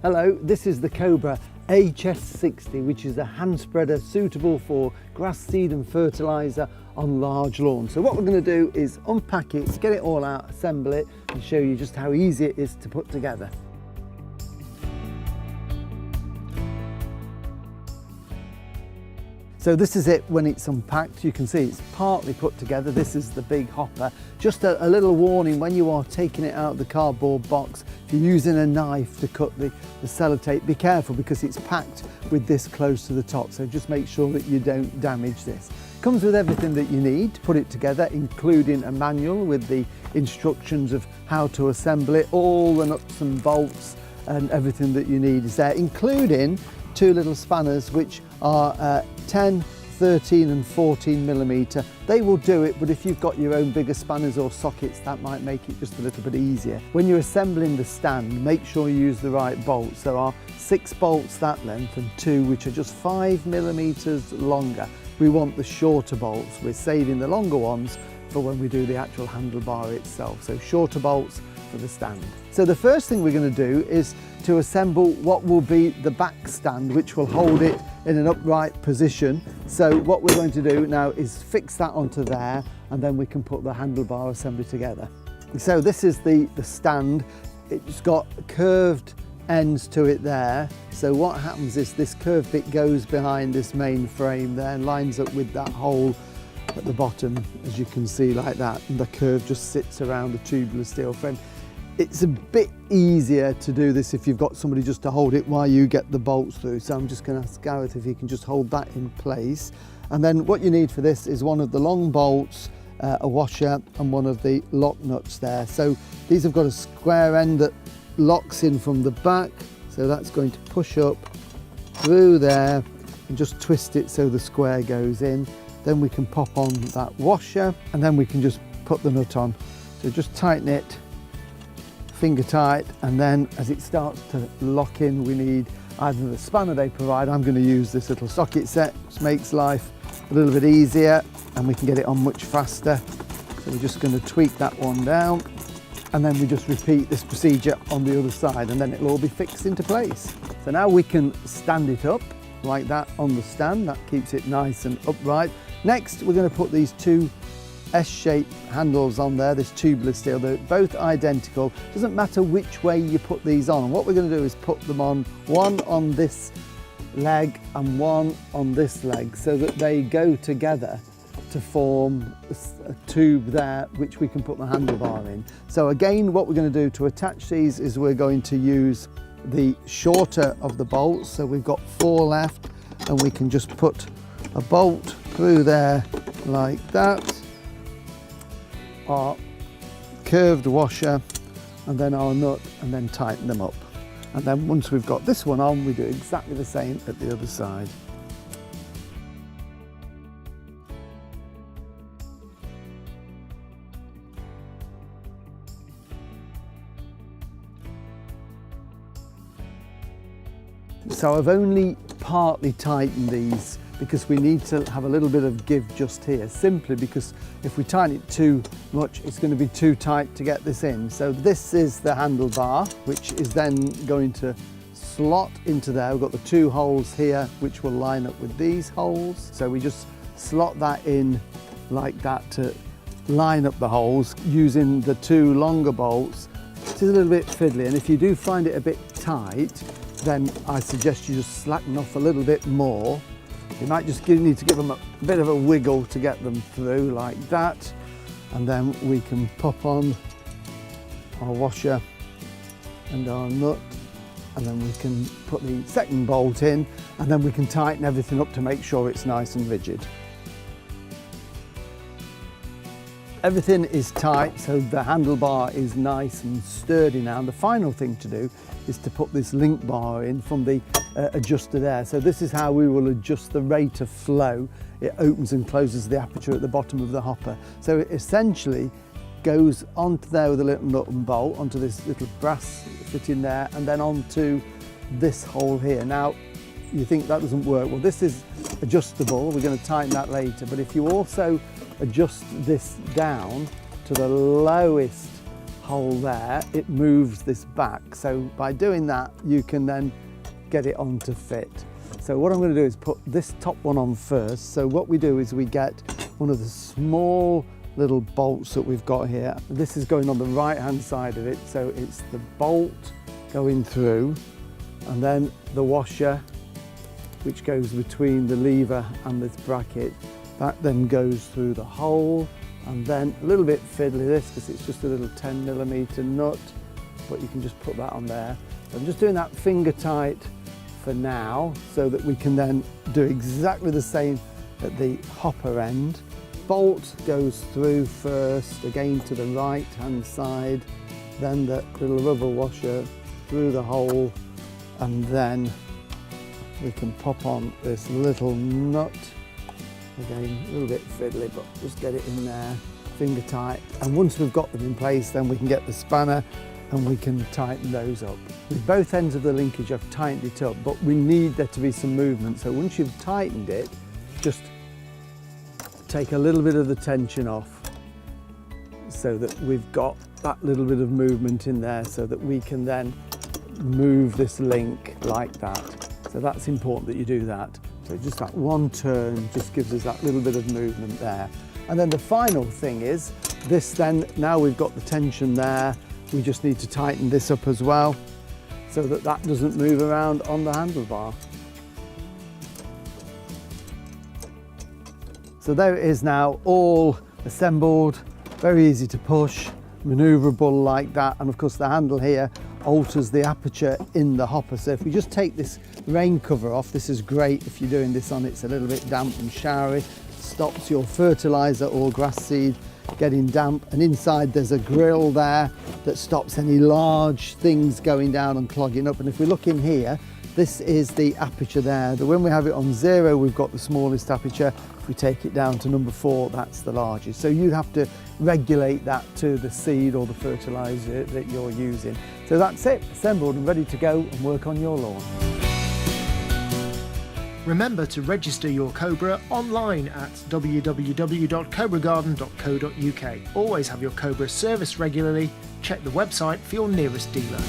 Hello, this is the Cobra HS60, which is a hand spreader suitable for grass seed and fertiliser on large lawns. So what we're going to do is unpack it, get it all out, assemble it and show you just how easy it is to put together. So this is it when it's unpacked. You can see it's partly put together. This is the big hopper. Just a little warning, when you are taking it out of the cardboard box, if you're using a knife to cut the sellotape, be careful because it's packed with this close to the top. So just make sure that you don't damage this. Comes with everything that you need to put it together, including a manual with the instructions of how to assemble it. All the nuts and bolts and everything that you need is there, including two little spanners which are 10, 13 and 14 millimetre. They will do it, but if you've got your own bigger spanners or sockets, that might make it just a little bit easier. When you're assembling the stand, make sure you use the right bolts. There are 6 bolts that length and 2 which are just 5 millimetres longer. We want the shorter bolts. We're saving the longer ones for when we do the actual handlebar itself. So shorter bolts for the stand. So the first thing we're going to do is to assemble what will be the back stand, which will hold it in an upright position. So what we're going to do now is fix that onto there, and then we can put the handlebar assembly together. So this is the stand. It's got curved ends to it there. So what happens is this curved bit goes behind this main frame there and lines up with that hole at the bottom, as you can see, like that, and the curve just sits around the tubular steel frame. It's a bit easier to do this if you've got somebody just to hold it while you get the bolts through. So I'm just going to ask Gareth if he can just hold that in place. And then what you need for this is one of the long bolts, a washer and one of the lock nuts there. So these have got a square end that locks in from the back. So that's going to push up through there and just twist it so the square goes in. Then we can pop on that washer and then we can just put the nut on. So just tighten it finger tight, and then as it starts to lock in, we need either the spanner they provide. I'm going to use this little socket set, which makes life a little bit easier and we can get it on much faster. So we're just going to tweak that one down and then we just repeat this procedure on the other side and then it'll all be fixed into place. So now we can stand it up like that on the stand. That keeps it nice and upright. Next we're going to put these two S-shaped handles on there, this tubular steel. They're both identical. Doesn't matter which way you put these on. And what we're going to do is put them on, one on this leg and one on this leg, so that they go together to form a tube there which we can put the handlebar in. So again, what we're going to do to attach these is we're going to use the shorter of the bolts. So we've got 4 left and we can just put a bolt through there like that, our curved washer and then our nut, and then tighten them up. And then once we've got this one on, we do exactly the same at the other side. So I've only partly tightened these because we need to have a little bit of give just here, simply because if we tighten it too much, it's going to be too tight to get this in. So this is the handlebar, which is then going to slot into there. We've got the 2 holes here, which will line up with these holes. So we just slot that in like that to line up the holes using the 2 longer bolts. It is a little bit fiddly, and if you do find it a bit tight, then I suggest you just slacken off a little bit more. You might just need to give them a bit of a wiggle to get them through like that, and then we can pop on our washer and our nut, and then we can put the second bolt in, and then we can tighten everything up to make sure it's nice and rigid. Everything is tight, so the handlebar is nice and sturdy now. And the final thing to do is to put this link bar in from the adjuster there. So this is how we will adjust the rate of flow. It opens and closes the aperture at the bottom of the hopper. So it essentially goes onto there with a little nut and bolt, onto this little brass fitting there, and then onto this hole here. Now, you think that doesn't work. Well, this is adjustable. We're going to tighten that later. But if you also adjust this down to the lowest hole there, it moves this back. So by doing that, you can then get it on to fit. So what I'm going to do is put this top one on first. So what we do is we get one of the small little bolts that we've got here. This is going on the right hand side of it, so it's the bolt going through, and then the washer which goes between the lever and this bracket. That then goes through the hole, and then a little bit fiddly this because it's just a little 10mm nut, but you can just put that on there. So I'm just doing that finger tight for now so that we can then do exactly the same at the hopper end. Bolt goes through first, again to the right hand side, then the little rubber washer through the hole, and then we can pop on this little nut. Again, a little bit fiddly, but just get it in there, finger tight. And once we've got them in place, then we can get the spanner and we can tighten those up. With both ends of the linkage, I've tightened it up, but we need there to be some movement. So once you've tightened it, just take a little bit of the tension off so that we've got that little bit of movement in there so that we can then move this link like that. So that's important that you do that. So just that one turn just gives us that little bit of movement there. And then the final thing is this then, now we've got the tension there, we just need to tighten this up as well so that that doesn't move around on the handlebar. So there it is now, all assembled, very easy to push, manoeuvrable like that, and of course the handle here alters the aperture in the hopper. So if we just take this rain cover off, this is great if you're doing this on, it's a little bit damp and showery, stops your fertiliser or grass seed getting damp, and inside there's a grill there that stops any large things going down and clogging up. And if we look in here, this is the aperture there. When we have it on 0, we've got the smallest aperture. If we take it down to number 4, that's the largest. So you have to regulate that to the seed or the fertiliser that you're using. So that's it, assembled and ready to go and work on your lawn. Remember to register your Cobra online at www.cobragarden.co.uk. Always have your Cobra serviced regularly. Check the website for your nearest dealer.